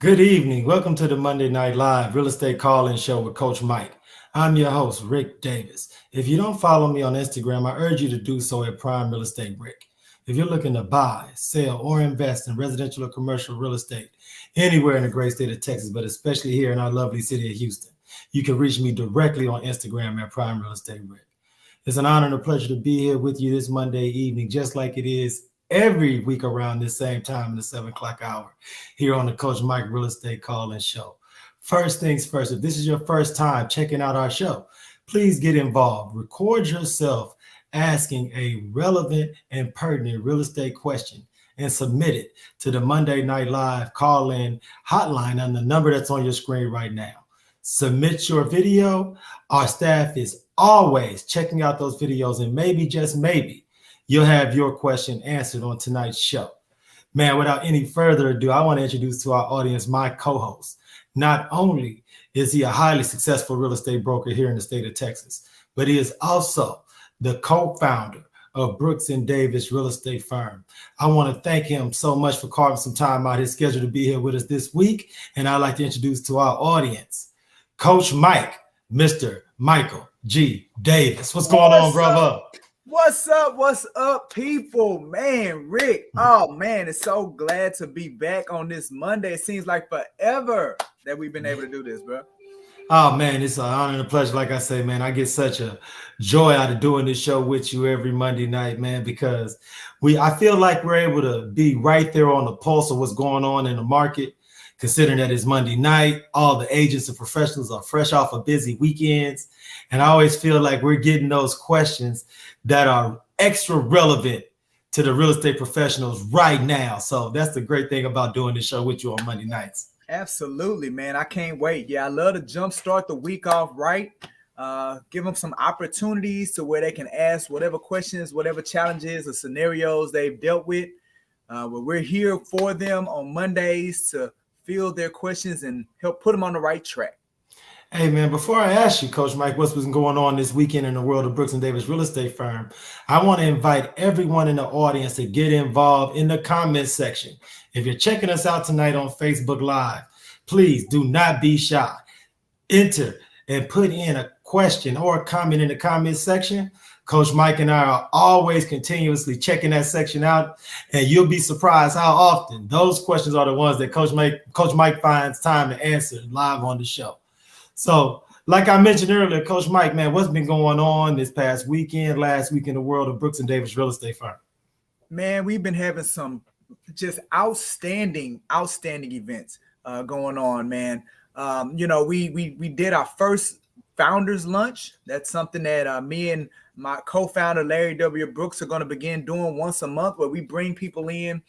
Good evening. Welcome to the Monday Night Live Real Estate Call-In Show with Coach Mike. I'm your host, Rick Davis. If you don't follow me on Instagram, I urge you to do so at Prime Real Estate Rick. If you're looking to buy, sell, or invest in residential or commercial real estate anywhere in the great state of Texas, but especially here in our lovely city of Houston, you can reach me directly on Instagram at Prime Real Estate Rick. It's an honor and a pleasure to be here with you this Monday evening, just like it is every week around this same time in the 7 o'clock hour here on the Coach Mike Real Estate Call-In Show. First things first, if this is your first time checking out our show, please get involved. Record yourself asking a relevant and pertinent real estate question and submit it to the Monday Night Live Call-In hotline on the number that's on your screen right now. Submit your video. Our staff is always checking out those videos, and maybe, just maybe, you'll have your question answered on tonight's show. Man, without any further ado, I want to introduce to our audience my co-host. Not only is he a highly successful real estate broker here in the state of Texas, but he is also the co-founder of Brooks and Davis Real Estate Firm. I want to thank him so much for carving some time out his schedule to be here with us this week. And I'd like to introduce to our audience, Coach Mike, Mr. Michael G. Davis. What's going on, brother? What's up? What's up, people? Man, Rick. Oh, man, it's so glad to be back on this Monday. It seems like forever that we've been able to do this, bro. Oh, man, it's an honor and a pleasure. Like I say, man, I get such a joy out of doing this show with you every Monday night, man, because I feel like we're able to be right there on the pulse of what's going on in the market, considering that it's Monday night. All the agents and professionals are fresh off of busy weekends. And I always feel like we're getting those questions that are extra relevant to the real estate professionals right now. So that's the great thing about doing this show with you on Monday nights. Absolutely, man. I can't wait. Yeah, I love to jumpstart the week off right. Give them some opportunities to where they can ask whatever questions, whatever challenges or scenarios they've dealt with. We're here for them on Mondays to field their questions and help put them on the right track. Hey, man, before I ask you, Coach Mike, what's been going on this weekend in the world of Brooks and Davis Real Estate Firm, I want to invite everyone in the audience to get involved in the comment section. If you're checking us out tonight on Facebook Live, please do not be shy. Enter and put in a question or a comment in the comment section. Coach Mike and I are always continuously checking that section out, and you'll be surprised how often those questions are the ones that Coach Mike finds time to answer live on the show. So, like I mentioned earlier, Coach Mike, man, what's been going on this past weekend, last week in the world of Brooks and Davis Real Estate Firm? Man, we've been having some just outstanding events going on, man. We did our first founders lunch. That's something that me and my co-founder LarryWBrooks are going to begin doing once a month, where we bring people in.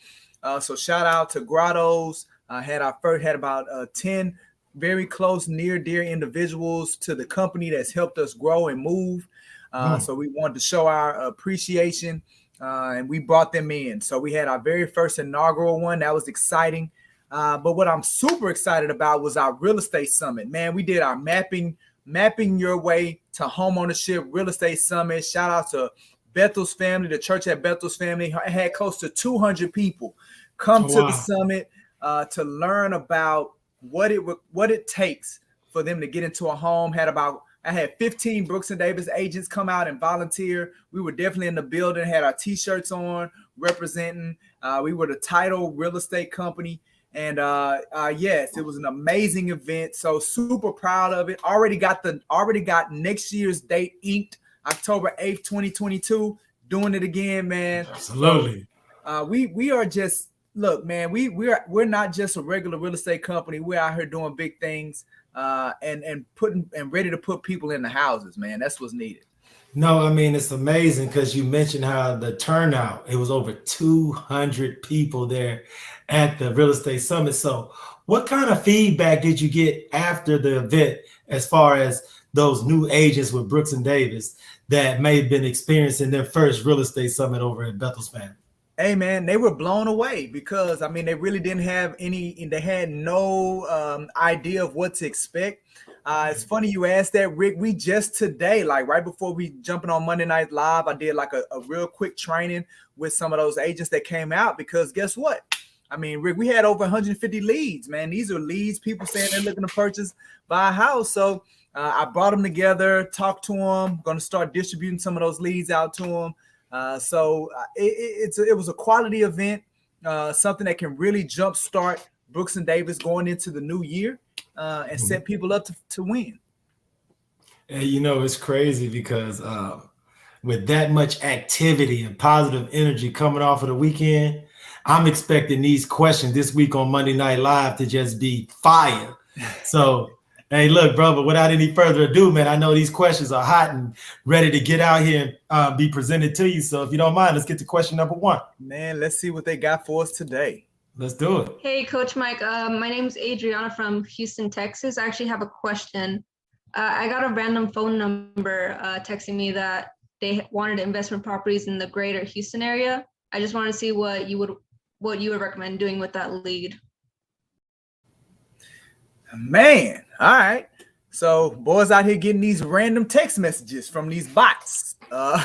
So shout out to Grottos. Had about 10 very close, near dear individuals to the company that's helped us grow and move. So we wanted to show our appreciation, and we brought them in. So we had our very first inaugural one. That was exciting. But what I'm super excited about was our real estate summit. Man, we did our mapping your way to homeownership real estate summit. Shout out to Bethel's family, the church at Bethel's family. I had close to 200 people come to the summit to learn about what it takes for them to get into a home. I had 15 Brooks and Davis agents come out and volunteer. We were definitely in the building, had our t-shirts on representing. We were the title real estate company. And yes, it was an amazing event. So super proud of it. Already got next year's date inked, October 8th, 2022. Doing it again, man. Absolutely. We are just, look, man, we're not just a regular real estate company. We're out here doing big things and ready to put people in the houses, man. That's what's needed. No, I mean, it's amazing because you mentioned how the turnout, it was over 200 people there at the real estate summit. So what kind of feedback did you get after the event as far as those new agents with Brooks and Davis that may have been experiencing their first real estate summit over at Bethel's family? Hey, man, they were blown away because, I mean, they really didn't have they had no idea of what to expect. It's funny you asked that, Rick. We just today, like right before we jumping on Monday Night Live, I did like a real quick training with some of those agents that came out, because guess what? I mean, Rick, we had over 150 leads, man. These are leads, people saying they're looking to purchase, buy a house. So I brought them together, talked to them, going to start distributing some of those leads out to them. It was a quality event, something that can really jumpstart Brooks and Davis going into the new year and set people up to win. And it's crazy because with that much activity and positive energy coming off of the weekend, I'm expecting these questions this week on Monday Night Live to just be fire. So, hey, look, bro, but without any further ado, man, I know these questions are hot and ready to get out here and be presented to you. So if you don't mind, let's get to question number 1. Man, let's see what they got for us today. Let's do it. Hey, Coach Mike. My name is Adriana from Houston, Texas. I actually have a question. I got a random phone number texting me that they wanted investment properties in the greater Houston area. I just wanted to see what you would recommend doing with that lead. Man, all right. So boys out here getting these random text messages from these bots. Probably,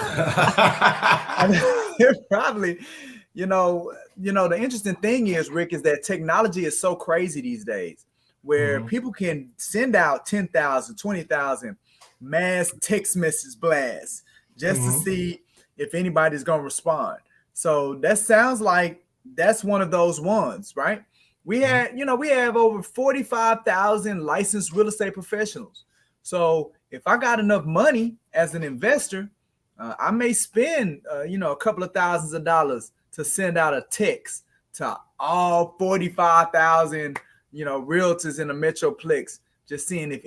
the interesting thing is, Rick, is that technology is so crazy these days where people can send out 10,000, 20,000 mass text message blasts just to see if anybody's going to respond. So that sounds like that's one of those ones, right? We have over 45,000 licensed real estate professionals. So if I got enough money as an investor, I may spend, a couple of thousands of dollars to send out a text to all 45,000, realtors in the Metroplex, just seeing if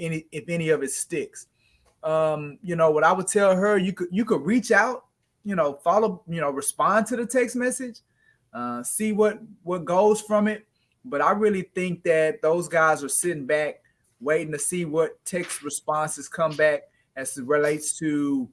any of it sticks. What I would tell her, you could reach out, follow, respond to the text message, see what goes from it. But I really think that those guys are sitting back, waiting to see what text responses come back as it relates to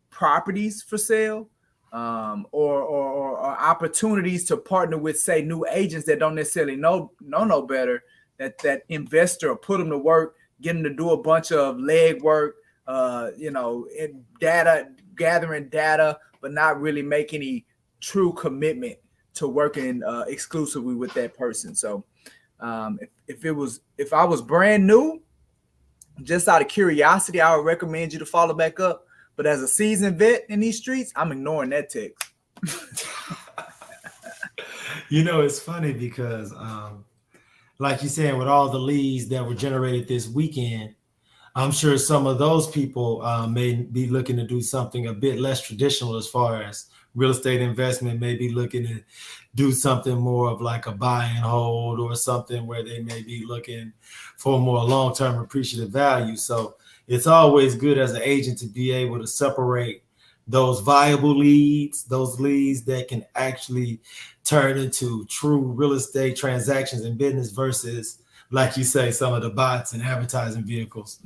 properties for sale, or opportunities to partner with, say, new agents that don't necessarily know no better. That investor or put them to work, get them to do a bunch of leg work, in gathering data, but not really make any true commitment to working exclusively with that person. So if I was brand new, just out of curiosity, I would recommend you to follow back up. But as a seasoned vet in these streets, I'm ignoring that text. It's funny because like you're saying, with all the leads that were generated this weekend, I'm sure some of those people may be looking to do something a bit less traditional as far as real estate investment, may be looking to do something more of like a buy and hold or something where they may be looking for more long-term appreciative value. So it's always good as an agent to be able to separate those viable leads, those leads that can actually turn into true real estate transactions and business versus, like you say, some of the bots and advertising vehicles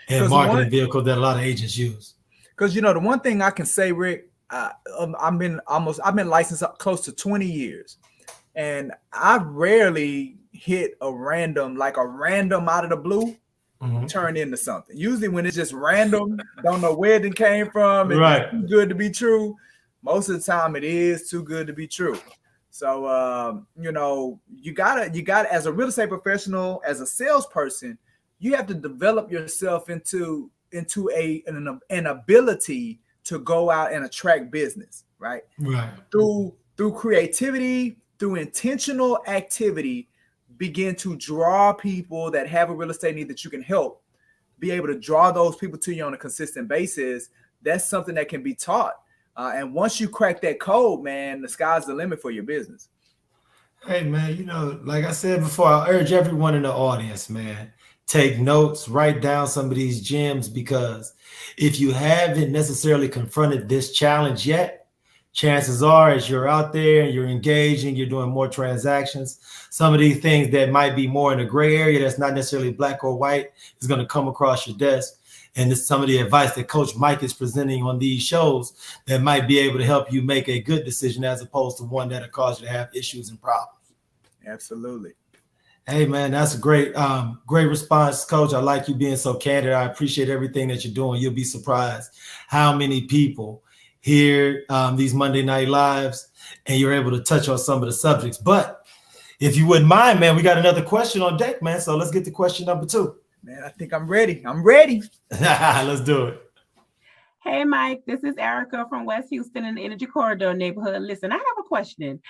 and marketing vehicles that a lot of agents use. Because, the one thing I can say, Rick, I've been licensed up close to 20 years, and I rarely hit a random out of the blue turn into something. Usually when it's just random, don't know where it came from, and it's too good to be true. Most of the time it is too good to be true. So you gotta as a real estate professional, as a salesperson, you have to develop yourself into an ability to go out and attract business, right? Through creativity, through intentional activity, begin to draw people that have a real estate need that you can help, be able to draw those people to you on a consistent basis. That's something that can be taught. And once you crack that code, man, the sky's the limit for your business. Hey, man, like I said before, I urge everyone in the audience, man, take notes, write down some of these gems, because if you haven't necessarily confronted this challenge yet, chances are, as you're out there and you're engaging, you're doing more transactions, some of these things that might be more in the gray area, that's not necessarily black or white, is going to come across your desk. And this, some of the advice that Coach Mike is presenting on these shows that might be able to help you make a good decision as opposed to one that'll cause you to have issues and problems. Absolutely. Hey, man, that's a great response, Coach. I like you being so candid. I appreciate everything that you're doing. You'll be surprised how many people hear these Monday Night Lives and you're able to touch on some of the subjects. But if you wouldn't mind, man, we got another question on deck, man. So let's get to question number 2. Man, I think I'm ready. I'm ready. Let's do it. Hey, Mike, this is Erica from West Houston in the Energy Corridor neighborhood. Listen, I have a question.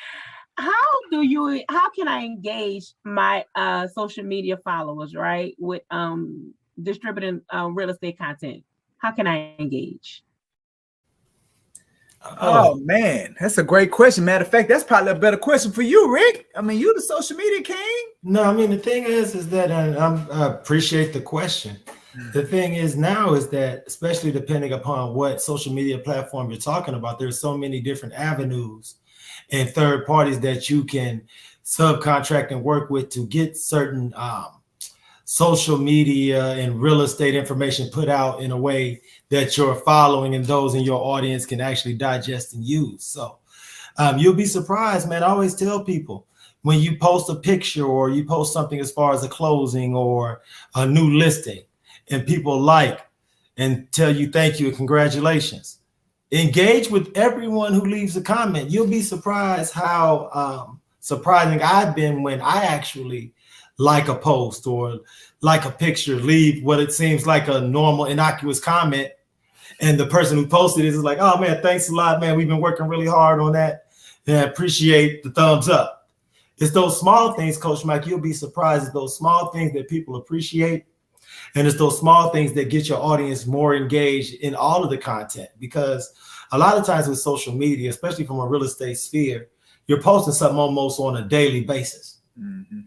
How can I engage my social media followers, right, with distributing real estate content? How can I engage? Oh man, that's a great question. Matter of fact, that's probably a better question for you, Rick. I mean, you the social media king. No, I mean, the thing is that I appreciate the question. The thing is now is that, especially depending upon what social media platform you're talking about, there's so many different avenues and third parties that you can subcontract and work with to get certain social media and real estate information put out in a way that your following and those in your audience can actually digest and use. So you'll be surprised, man. I always tell people, when you post a picture or you post something as far as a closing or a new listing, and people like and tell you thank you and congratulations, engage with everyone who leaves a comment. You'll be surprised how surprising I've been when I actually like a post or like a picture, leave what it seems like a normal, innocuous comment, and the person who posted it is like, oh man, thanks a lot, man. We've been working really hard on that, and I appreciate the thumbs up. It's those small things, Coach Mike. You'll be surprised. It's those small things that people appreciate. And it's those small things that get your audience more engaged in all of the content, because a lot of times with social media, especially from a real estate sphere, you're posting something almost on a daily basis. Mm-hmm.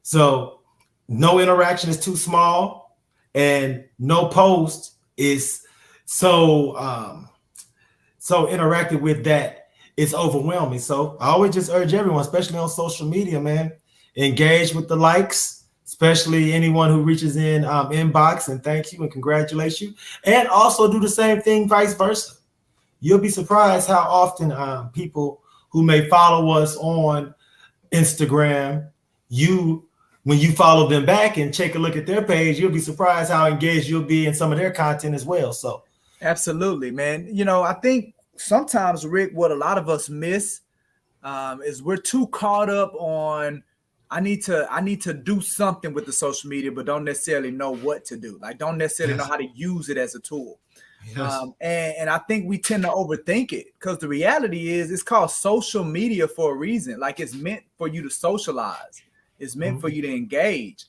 So no interaction is too small, and no post is so interactive with that it's overwhelming. So I always just urge everyone, especially on social media, man, engage with the likes, especially anyone who reaches in inbox and thank you and congratulate you, and also do the same thing vice versa. You'll be surprised how often people who may follow us on Instagram, when you follow them back and take a look at their page, you'll be surprised how engaged you'll be in some of their content as well. So absolutely, man. You know, I think sometimes, Rick, what a lot of us miss is we're too caught up on, I need to do something with the social media, but don't necessarily know what to do. Like, don't necessarily know how to use it as a tool. Yes. And I think we tend to overthink it, because the reality is it's called social media for a reason. Like, it's meant for you to socialize. It's meant for you to engage.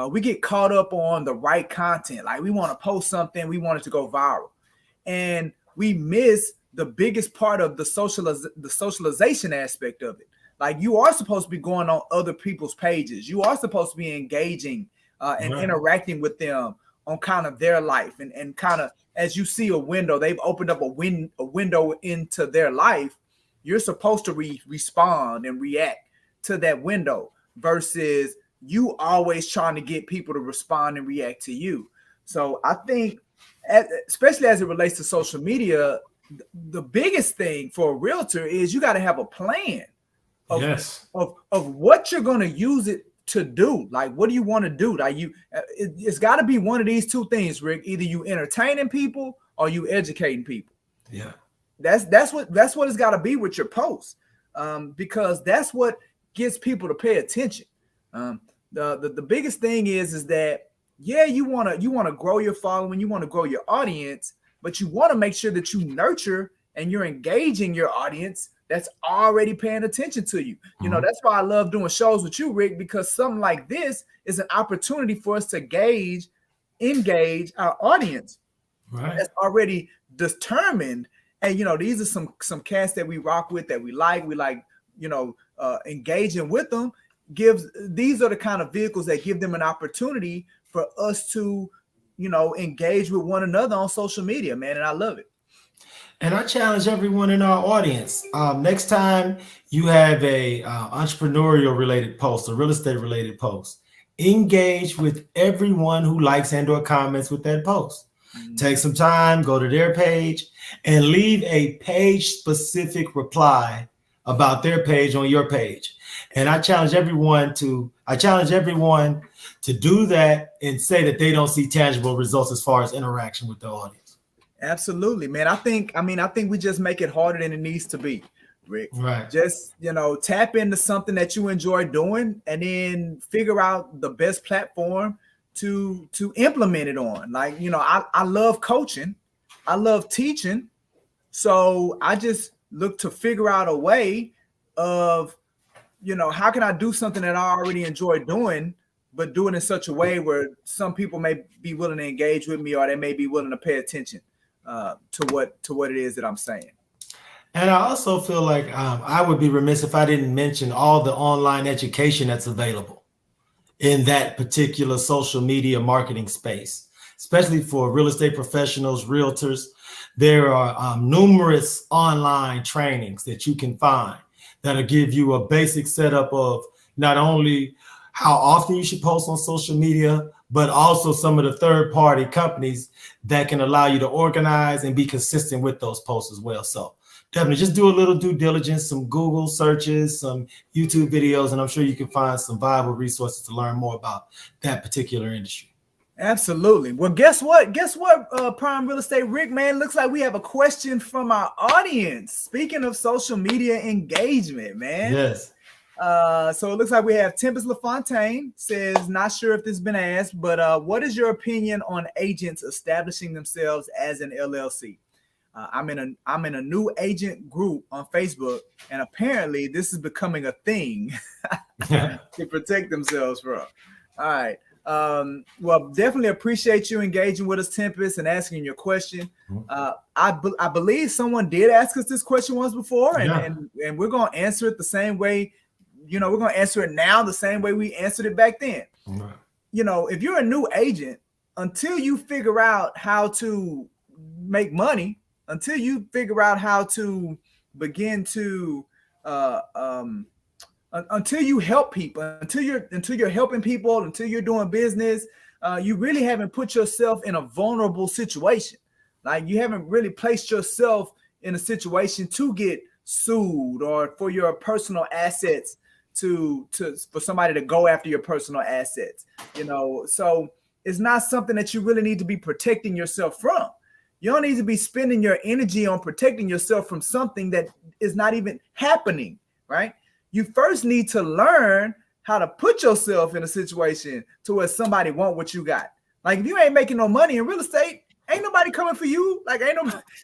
We get caught up on the right content. Like, we want to post something, we want it to go viral, and we miss the biggest part of the socialization aspect of it. Like, you are supposed to be going on other people's pages. You are supposed to be engaging and interacting with them on kind of their life, and kind of, as you see a window, they've opened up a window into their life. You're supposed to respond and react to that window, versus you always trying to get people to respond and react to you. So I think, especially as it relates to social media, the biggest thing for a realtor is you got to have a plan of what you're going to use it to do. Like, what do you want to do? Like, it's got to be one of these two things, Rick. Either you entertaining people or you educating people. Yeah, that's what it's got to be with your posts, because that's what gets people to pay attention. The biggest thing is that, yeah, you want to grow your following, you want to grow your audience, but you want to make sure that you nurture and you're engaging your audience that's already paying attention to you. You know, that's why I love doing shows with you, Rick, because something like this is an opportunity for us to engage our audience that's already determined. And, you know, these are some cats that we rock with, that we like, you know, engaging with them. These are the kind of vehicles that give them an opportunity for us to, you know, engage with one another on social media, man. And I love it. And I challenge everyone in our audience, next time you have a entrepreneurial related post, a real estate related post, engage with everyone who likes and or comments with that post. Take some time, go to their page, and leave a page specific reply about their page on your page. And I challenge everyone to do that and say that they don't see tangible results as far as interaction with the audience. Absolutely, man. I think we just make it harder than it needs to be. Rick. Right. Just, tap into something that you enjoy doing and then figure out the best platform to implement it on. Like, I love coaching. I love teaching. So I just look to figure out a way of, how can I do something that I already enjoy doing, but do it in such a way where some people may be willing to engage with me, or they may be willing to pay attention to what it is that I'm saying. And I also feel like I would be remiss if I didn't mention all the online education that's available in that particular social media marketing space, especially for real estate professionals, realtors. There are numerous online trainings that you can find that'll give you a basic setup of not only how often you should post on social media, but also some of the third-party companies that can allow you to organize and be consistent with those posts as well. So definitely just do a little due diligence, some Google searches, some YouTube videos, and I'm sure you can find some viable resources to learn more about that particular industry. Absolutely. Well, guess what? Prime Real Estate Rick, man, looks like we have a question from our audience. Speaking of social media engagement, man. Yes. So it looks like we have Tempest LaFontaine says, not sure if this has been asked, but what is your opinion on agents establishing themselves as an LLC? I'm in a new agent group on Facebook, and apparently this is becoming a thing to protect themselves from. All right. Well, definitely appreciate you engaging with us, Tempest, and asking your question. I believe someone did ask us this question once before, and we're going to answer it the same way. We're going to answer it now the same way we answered it back then. Right. If you're a new agent, until you figure out how to make money, until you figure out how to begin to until you help people, until you're helping people, until you're doing business, you really haven't put yourself in a vulnerable situation. Like, you haven't really placed yourself in a situation to get sued, or for your personal assets for somebody to go after your personal assets. So it's not something that you really need to be protecting yourself from. You don't need to be spending your energy on protecting yourself from something that is not even happening, right? You first need to learn how to put yourself in a situation to where somebody want what you got. Like, if you ain't making no money in real estate, ain't nobody coming for you. Like, ain't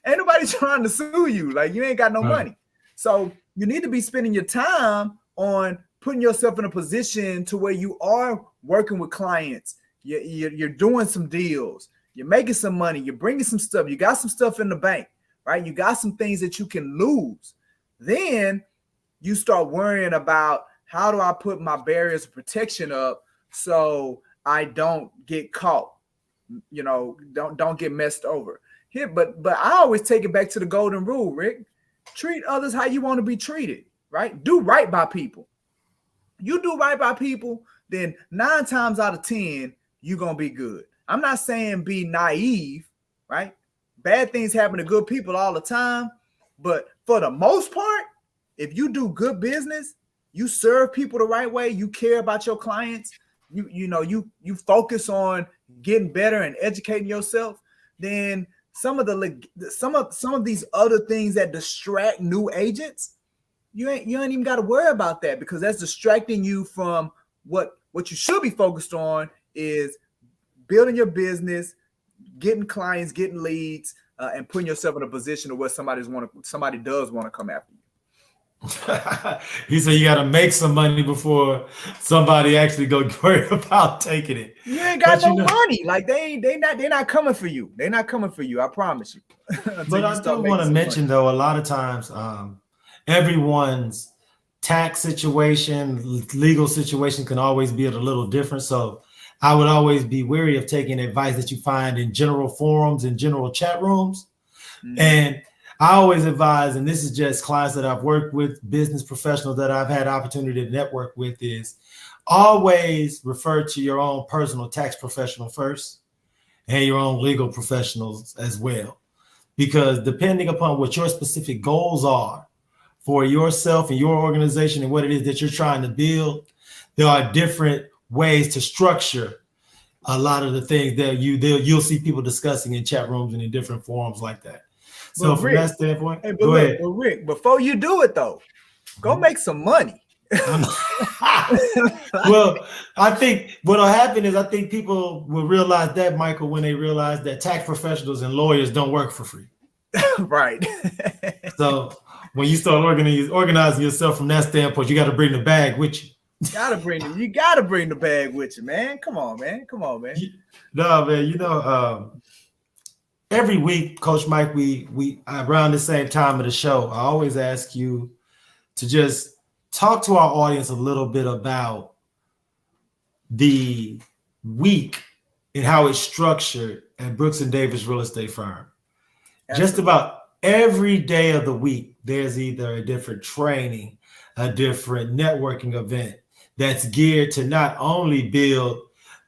nobody trying to sue you. Like, you ain't got no money. So you need to be spending your time on putting yourself in a position to where you are working with clients. You're doing some deals. You're making some money. You're bringing some stuff. You got some stuff in the bank, right? You got some things that you can lose. Then you start worrying about, how do I put my barriers of protection up so I don't get caught, don't get messed over here. But I always take it back to the golden rule, Rick. Treat others how you want to be treated, right? Do right by people. You do right by people, then 9 times out of 10, you're going to be good. I'm not saying be naive, right? Bad things happen to good people all the time. But for the most part, if you do good business, you serve people the right way, you care about your clients, you focus on getting better and educating yourself, then some of these other things that distract new agents, you ain't even got to worry about that, because that's distracting you from what you should be focused on, is building your business, getting clients, getting leads, and putting yourself in a position where somebody does want to come after you. He said you got to make some money before somebody actually go worry about taking it. You ain't got no money. Like, they're not coming for you. They're not coming for you. I promise you. But I do want to mention, though, a lot of times everyone's tax situation, legal situation can always be a little different. So I would always be wary of taking advice that you find in general forums and general chat rooms. Mm-hmm. And I always advise, and this is just clients that I've worked with, business professionals that I've had opportunity to network with, is always refer to your own personal tax professional first and your own legal professionals as well. Because depending upon what your specific goals are for yourself and your organization and what it is that you're trying to build, there are different ways to structure a lot of the things that you'll see people discussing in chat rooms and in different forums like that. So from that standpoint, hey, go ahead. But Rick, before you do it though, go make some money. Well, I think what'll happen is I think people will realize that, Michael, when they realize that tax professionals and lawyers don't work for free. Right. So when you start organizing yourself from that standpoint, you got to bring the bag with you. You gotta bring the bag with you, man. Come on, man. No, man. Every week, Coach Mike, we around the same time of the show, I always ask you to just talk to our audience a little bit about the week and how it's structured at Brooks and Davis Real Estate Firm. Absolutely. Just about every day of the week, there's either a different training, a different networking event that's geared to not only build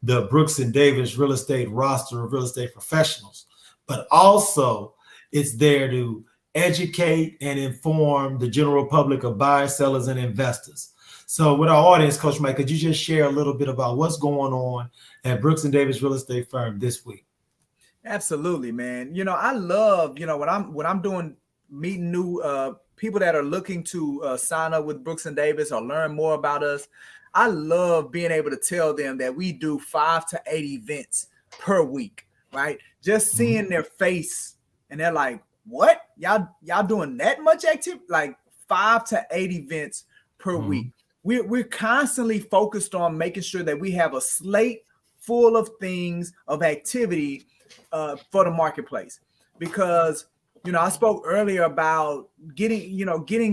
the Brooks and Davis real estate roster of real estate professionals, but also it's there to educate and inform the general public of buyers, sellers, and investors. So with our audience, Coach Mike, could you just share a little bit about what's going on at Brooks and Davis Real Estate Firm this week? Absolutely, man. I love, when I'm doing meeting new people that are looking to sign up with Brooks and Davis or learn more about us. I love being able to tell them that we do 5 to 8 events per week, right? Just seeing their face and they're like, what? Y'all doing that much activity? Like 5 to 8 events per week. We're constantly focused on making sure that we have a slate full of things, of activity for the marketplace. Because, I spoke earlier about getting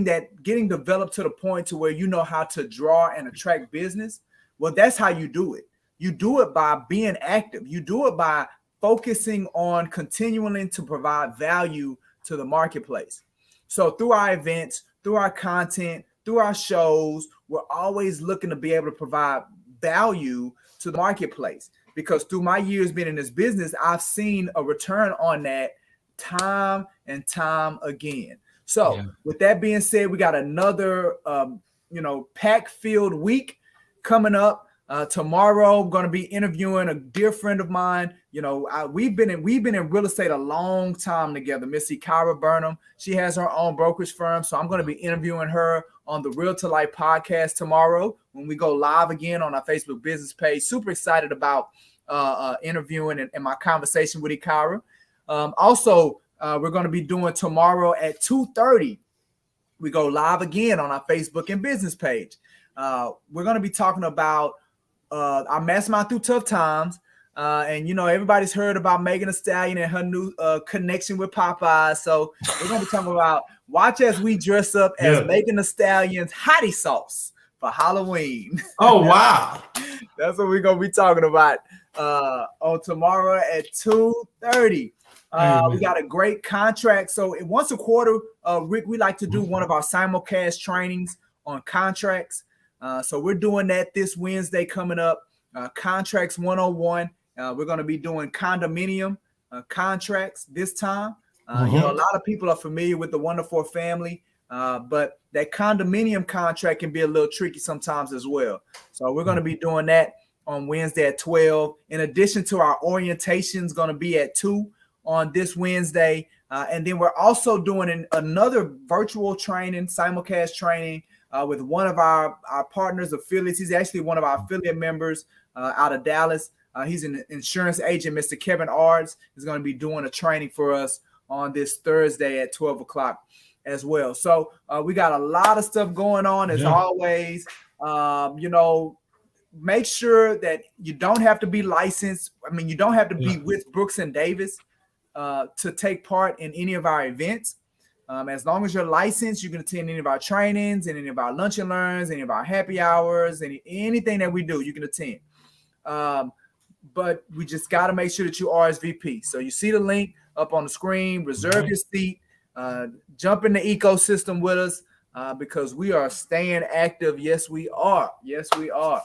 developed to the point to where you know how to draw and attract business. Well, that's how you do it. You do it by being active. You do it by focusing on continuing to provide value to the marketplace. So through our events, through our content, through our shows, we're always looking to be able to provide value to the marketplace. Because through my years being in this business, I've seen a return on that time and time again. So with that being said, we got another, pack-filled week coming up. Tomorrow, I'm going to be interviewing a dear friend of mine. We've been in real estate a long time together. Missy Kyra Burnham. She has her own brokerage firm. So I'm going to be interviewing her on the Real to Life podcast tomorrow when we go live again on our Facebook business page. Super excited about interviewing and my conversation with Kyra. Also, we're going to be doing tomorrow at 2:30. We go live again on our Facebook and business page. We're going to be talking about our Mastermind Through Tough Times. And everybody's heard about Megan Thee Stallion and her new connection with Popeyes. So we're going to be talking about watch as we dress up as Megan Thee Stallion's hottie sauce for Halloween. Oh, wow. That's what we're going to be talking about on tomorrow at 2:30. We got a great contract. So once a quarter, Rick, we like to do one of our simulcast trainings on contracts. So we're doing that this Wednesday coming up, Contracts 101. We're going to be doing condominium contracts this time. A lot of people are familiar with the Wonderful Family, but that condominium contract can be a little tricky sometimes as well. So we're going to be doing that on Wednesday at 12. In addition to our orientations going to be at 2 on this Wednesday. And then we're also doing another virtual training, simulcast training with one of our partners, affiliates. He's actually one of our affiliate members out of Dallas. He's an insurance agent. Mr. Kevin Ards is going to be doing a training for us on this Thursday at 12 o'clock as well. So we got a lot of stuff going on as always. Make sure that you don't have to be licensed. I mean, you don't have to be with Brooks and Davis to take part in any of our events. As long as you're licensed, you can attend any of our trainings, any of our lunch and learns, any of our happy hours, anything that we do, you can attend. But we just got to make sure that you RSVP. So you see the link up on the screen, reserve your seat, jump in the ecosystem with us because we are staying active. Yes, we are. Yes, we are.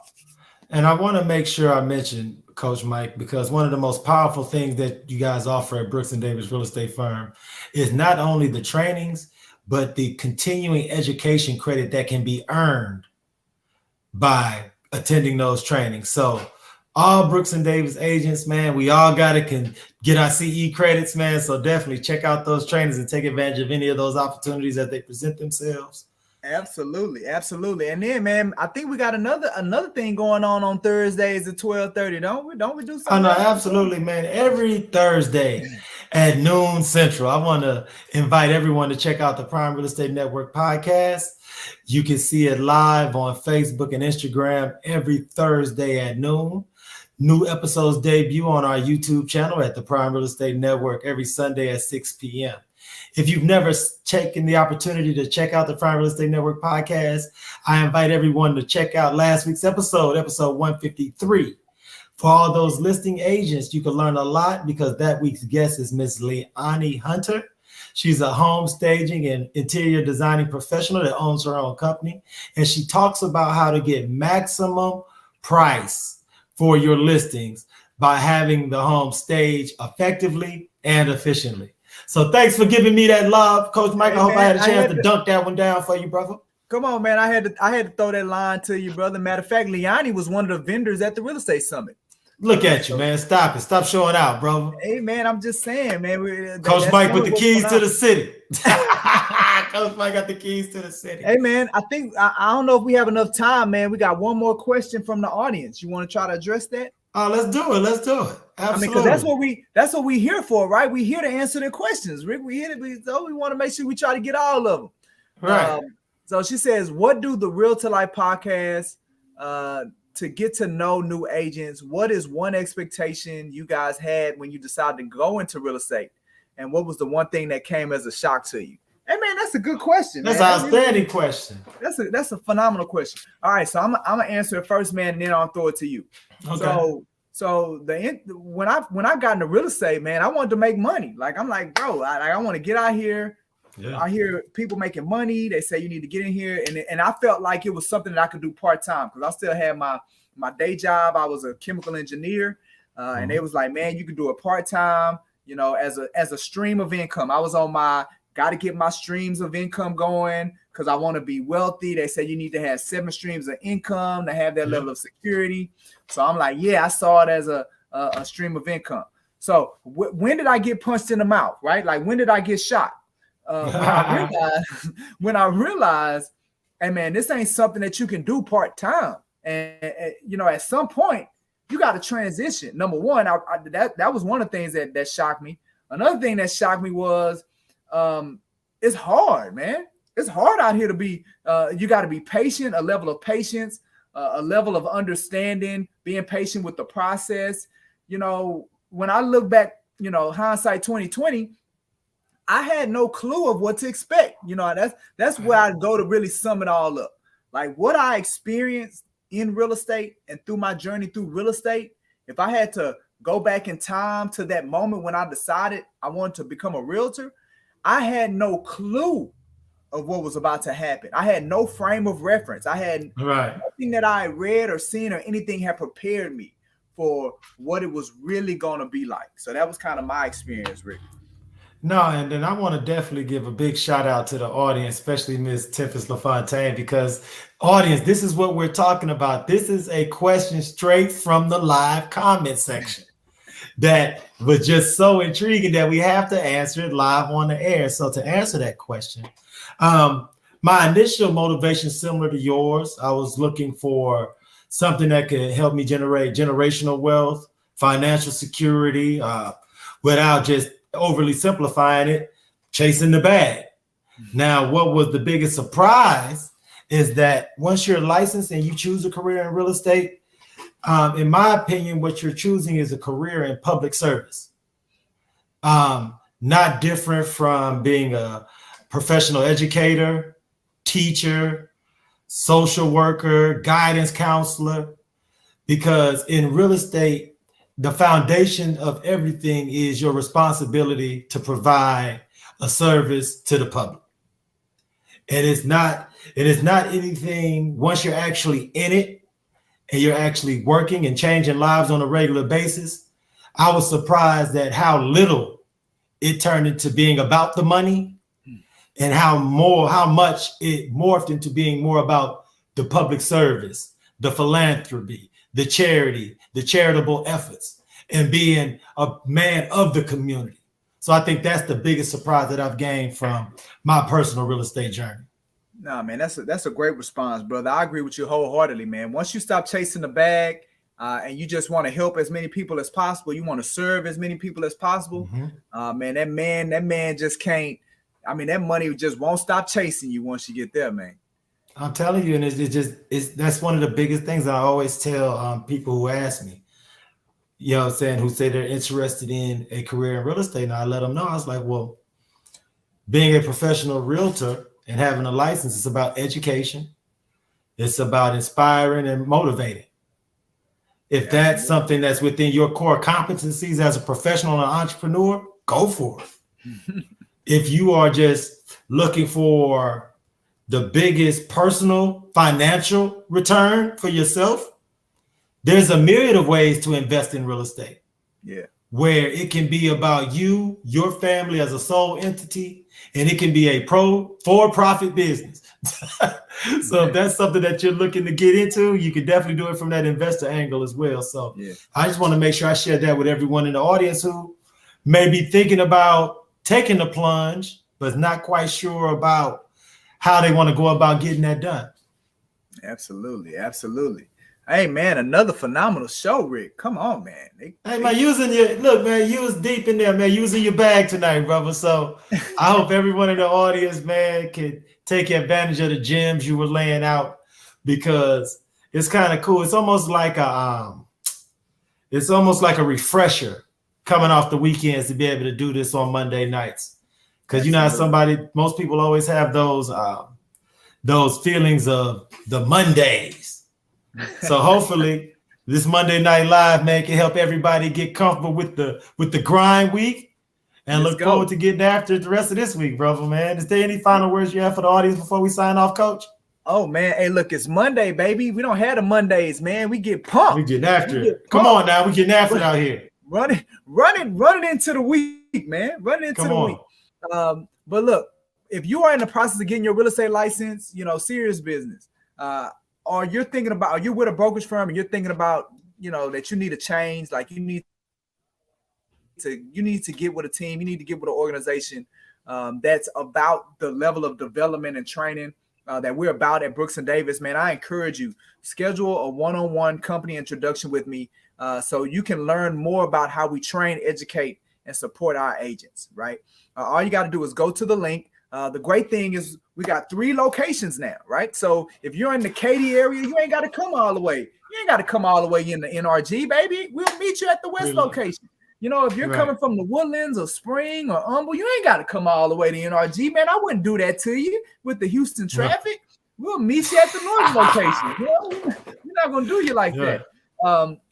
And I want to make sure I mention, Coach Mike, because one of the most powerful things that you guys offer at Brooks and Davis Real Estate Firm is not only the trainings, but the continuing education credit that can be earned by attending those trainings. So all Brooks and Davis agents, man. We all got to get our CE credits, man. So definitely check out those trainings and take advantage of any of those opportunities as they present themselves. Absolutely, absolutely. And then, man, I think we got another thing going on Thursdays at 12:30, don't we? Don't we do something? Oh, no, absolutely, man. Every Thursday at noon Central, I want to invite everyone to check out the Prime Real Estate Network podcast. You can see it live on Facebook and Instagram every Thursday at noon. New episodes debut on our YouTube channel at the Prime Real Estate Network every Sunday at 6 p.m. If you've never taken the opportunity to check out the Prime Real Estate Network podcast, I invite everyone to check out last week's episode 153. For all those listing agents, you can learn a lot because that week's guest is Miss Leonie Hunter. She's a home staging and interior designing professional that owns her own company. And she talks about how to get maximum price for your listings by having the home staged effectively and efficiently. So thanks for giving me that love, Coach Mike. I hope I had a chance to dunk that one down for you, brother. Come on, man. I had to throw that line to you, brother. Matter of fact, Leonie was one of the vendors at the Real Estate Summit. Look at you, man. Stop it. Stop showing out, brother. Hey, man, I'm just saying, man. Coach Mike with the keys to the city. Coach Mike got the keys to the city. Hey, man, I think, I don't know if we have enough time, man. We got one more question from the audience. You want to try to address that? Oh, let's do it. Let's do it. Absolutely. I mean, because that's what we here for, right? We here to answer their questions, Rick. We want to make sure we try to get all of them. Right. So she says, what do the Real to Life podcast to get to know new agents? What is one expectation you guys had when you decided to go into real estate? And what was the one thing that came as a shock to you? Hey, man, that's a good question. That's an outstanding question. That's a phenomenal question. All right, so I'm gonna answer it first, man, and then I'll throw it to you. Okay. So when I got into real estate, man, I wanted to make money. Like I'm like, bro, I want to get out here. Yeah. I hear people making money. They say you need to get in here, and I felt like it was something that I could do part time because I still had my day job. I was a chemical engineer, and they was like, man, you can do it part time. You know, as a stream of income. I was on my got to get my streams of income going because I want to be wealthy. They say you need to have 7 streams of income to have that level of security. So I'm like, yeah, I saw it as a stream of income. So when did I get punched in the mouth, right? Like, when did I get shot? When I realized, hey, man, this ain't something that you can do part-time. And you know, at some point, you got to transition. Number one, that was one of the things that shocked me. Another thing that shocked me was it's hard, man. It's hard out here to be, you got to be patient, a level of patience, a level of understanding, being patient with the process. You know, when I look back, you know, hindsight 2020, I had no clue of what to expect. You know, that's where I go to really sum it all up. Like what I experienced in real estate and through my journey through real estate, if I had to go back in time to that moment when I decided I wanted to become a realtor, I had no clue of what was about to happen. I had no frame of reference. I had nothing that I read or seen or anything had prepared me for what it was really going to be like. So that was kind of my experience, Rick. No, and then I want to definitely give a big shout out to the audience, especially Ms. Tempest LaFontaine, because audience, this is what we're talking about. This is a question straight from the live comment section that was just so intriguing that we have to answer it live on the air. So to answer that question, my initial motivation, similar to yours, I was looking for something that could help me generate generational wealth, financial security, without just overly simplifying it, chasing the bag. Now, what was the biggest surprise is that once you're licensed and you choose a career in real estate, in my opinion, what you're choosing is a career in public service. Not different from being a professional educator, teacher, social worker, guidance counselor, because in real estate, the foundation of everything is your responsibility to provide a service to the public. And it is not anything, once you're actually in it and you're actually working and changing lives on a regular basis, I was surprised at how little it turned into being about the money and how much it morphed into being more about the public service, the philanthropy, the charity, the charitable efforts, and being a man of the community. So I think that's the biggest surprise that I've gained from my personal real estate journey. No, man, that's a great response, brother. I agree with you wholeheartedly, man. Once you stop chasing the bag and you just want to help as many people as possible, you want to serve as many people as possible, man, that man just can't. I mean, that money just won't stop chasing you once you get there, man. I'm telling you, and that's one of the biggest things I always tell people who ask me, you know what I'm saying, who say they're interested in a career in real estate. And I let them know, I was like, well, being a professional realtor and having a license is about education. It's about inspiring and motivating. If that's something that's within your core competencies as a professional and entrepreneur, go for it. If you are just looking for the biggest personal financial return for yourself, there's a myriad of ways to invest in real estate. Yeah. Where it can be about you, your family as a sole entity, and it can be a for-profit business. So if that's something that you're looking to get into, you can definitely do it from that investor angle as well. So I just want to make sure I share that with everyone in the audience who may be thinking about taking the plunge, but is not quite sure about how they want to go about getting that done. Absolutely. Absolutely. Hey, man, another phenomenal show, Rick. Come on, man. Hey, man, look, man, you was deep in there, man. You was in your bag tonight, brother. So I hope everyone in the audience, man, can take advantage of the gems you were laying out, because it's kind of cool. It's almost like a refresher coming off the weekends to be able to do this on Monday nights. Because you know how most people always have those feelings of the Mondays. So hopefully this Monday Night Live, man, can help everybody get comfortable with the grind week and look forward to getting after it the rest of this week, brother, man. Is there any final words you have for the audience before we sign off, Coach? Oh, man. Hey, look, it's Monday, baby. We don't have the Mondays, man. We get pumped. We getting after it. Come on now. We getting after it out here. Running into the week, man. Running into the week. But look, if you are in the process of getting your real estate license, serious business, or you're thinking about, or you're with a brokerage firm and you're thinking about, that you need a change, like you need to get with a team, you need to get with an organization that's about the level of development and training that we're about at Brooks and Davis, man. I encourage you, schedule a one-on-one company introduction with me so you can learn more about how we train, educate, and support our agents, right? All you got to do is go to the link. The great thing is we got 3 locations now, right? So if you're in the Katy area, you ain't got to come all the way. You ain't got to come all the way in the NRG, baby. We'll meet you at the West location. If you're coming from the Woodlands or Spring or Humble, you ain't got to come all the way to NRG, man. I wouldn't do that to you with the Houston traffic. We'll meet you at the North location. We're not going to do you like that.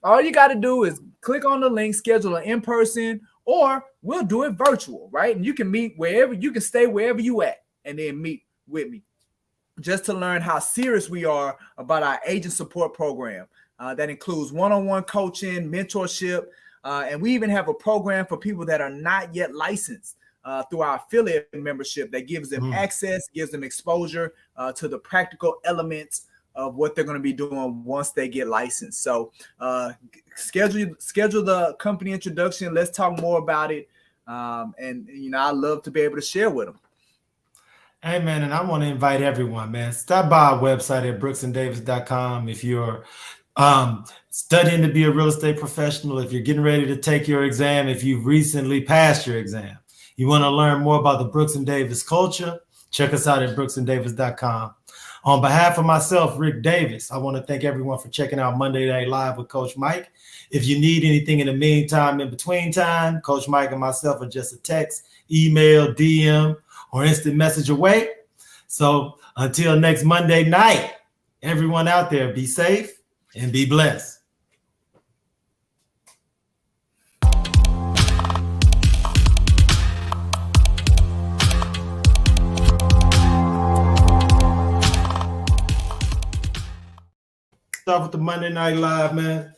All you got to do is click on the link, schedule an in-person, or we'll do it virtual, right? And you can meet wherever, you can stay wherever you at and then meet with me just to learn how serious we are about our agent support program. That includes one-on-one coaching, mentorship, and we even have a program for people that are not yet licensed through our affiliate membership that gives them access, gives them exposure to the practical elements of what they're going to be doing once they get licensed. So schedule the company introduction. Let's talk more about it. And I love to be able to share with them. Hey, man, and I want to invite everyone, man. Stop by our website at brooksanddavis.com if you're studying to be a real estate professional, if you're getting ready to take your exam, if you've recently passed your exam. You want to learn more about the Brooks and Davis culture, check us out at brooksanddavis.com. On behalf of myself, Rick Davis, I want to thank everyone for checking out Monday Night Live with Coach Mike. If you need anything in the meantime, in between time, Coach Mike and myself are just a text, email, DM, or instant message away. So until next Monday night, everyone out there, be safe and be blessed. Start with the Monday Night Live, man.